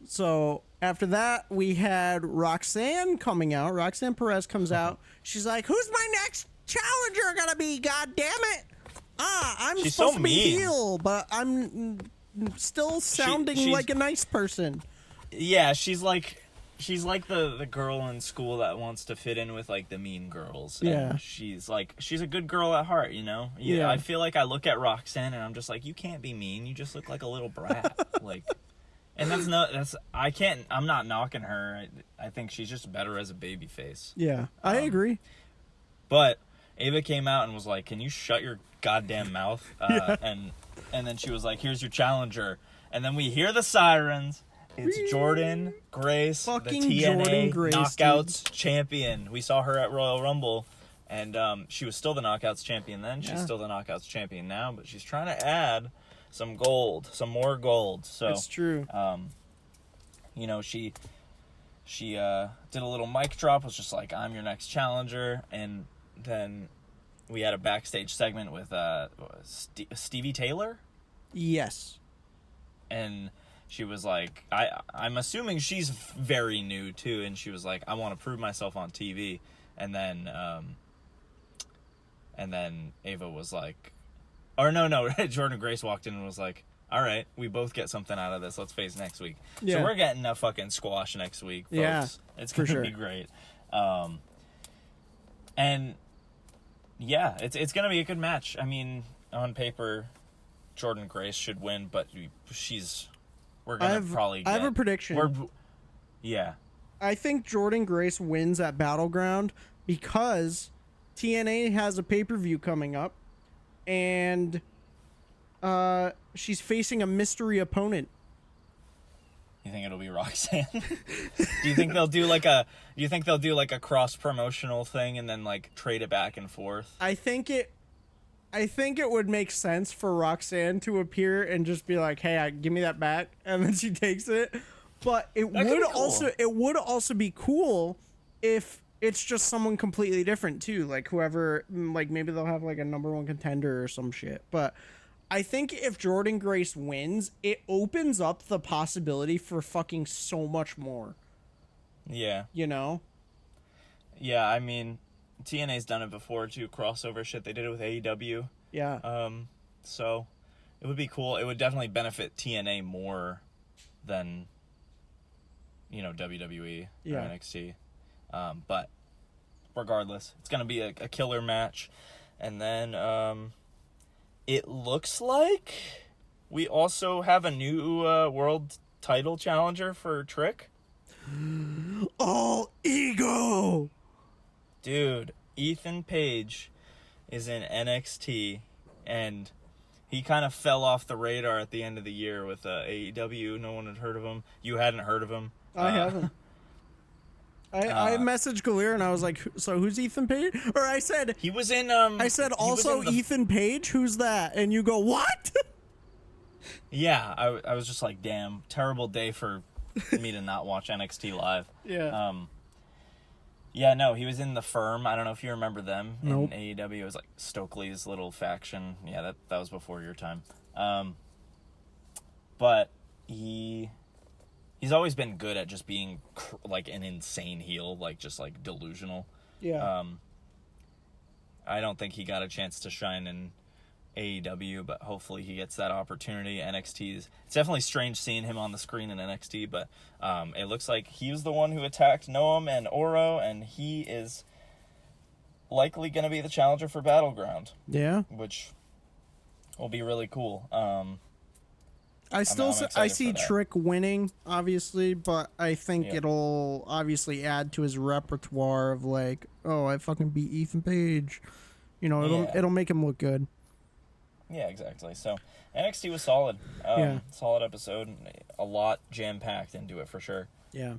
So after that, we had Roxanne coming out. Roxanne Perez comes out. She's like, "Who's my next challenger gonna be? God damn it! I'm She's supposed so to be mean. heel, but I'm still sounding like a nice person." Yeah, she's like the girl in school that wants to fit in with like the mean girls. Yeah. And she's a good girl at heart, you know? Yeah. I feel like I look at Roxanne and I'm just like, you can't be mean. You just look like a little brat. And I'm not knocking her. I think she's just better as a babyface. Yeah, I agree. But Ava came out and was like, "Can you shut your goddamn mouth?" And then she was like, "Here's your challenger." And then we hear the sirens. It's Jordan Grace, Fucking the TNA Jordan Grace, Knockouts champion. We saw her at Royal Rumble, and she was still the Knockouts champion then. She's still the Knockouts champion now, but she's trying to add some more gold. So It's true. You know, she did a little mic drop, was just like, "I'm your next challenger," and then we had a backstage segment with Stevie Taylor. Yes. And she was like, I'm assuming she's very new too, and she was like, "I want to prove myself on TV." And then Ava was like, or no, Jordan Grace walked in and was like, "All right, we both get something out of this. Let's face next week." Yeah. So we're getting a fucking squash next week, folks. Yeah, It's gonna be great. And yeah, it's gonna be a good match. I mean, on paper, Jordan Grace should win, but we're gonna I have a prediction. Yeah. I think Jordan Grace wins at Battleground because TNA has a pay-per-view coming up, and she's facing a mystery opponent. You think it'll be Roxanne? Do you think they'll do like a cross promotional thing and then like trade it back and forth? I think it would make sense for Roxanne to appear and just be like, "Hey, give me that back," and then she takes it. But it would also be cool if it's just someone completely different too, like whoever, like maybe they'll have like a number one contender or some shit. But I think if Jordan Grace wins, it opens up the possibility for fucking so much more. Yeah. You know? Yeah, I mean, TNA's done it before too, crossover shit. They did it with AEW. Yeah. So it would be cool. It would definitely benefit TNA more than, you know, WWE or NXT. But regardless, it's gonna be a killer match. And then it looks like we also have a new world title challenger for Trick. All ego! Dude, Ethan Page is in NXT, and he kind of fell off the radar at the end of the year with AEW. No one had heard of him. You hadn't heard of him. I haven't. I messaged Galir and I was like, "So who's Ethan Page?" Or I said he was in. I said also Ethan Page. Who's that? And you go, "What?" Yeah, I was just like, "Damn, terrible day for me to not watch NXT live." Yeah. Yeah, no, he was in The Firm. I don't know if you remember them. Nope. In AEW, it was like Stokely's little faction. Yeah, that was before your time. But he's always been good at just being like an insane heel, like just like delusional. Yeah. I don't think he got a chance to shine in AEW, but hopefully he gets that opportunity. It's definitely strange seeing him on the screen in NXT, but it looks like he was the one who attacked Noam and Oro, and he is likely going to be the challenger for Battleground. Yeah. Which will be really cool. I see Trick winning, obviously, but I think it'll obviously add to his repertoire of like, "Oh, I fucking beat Ethan Page." You know, it'll make him look good. Yeah, exactly. So NXT was solid. Solid episode. A lot jam-packed into it for sure. Yeah.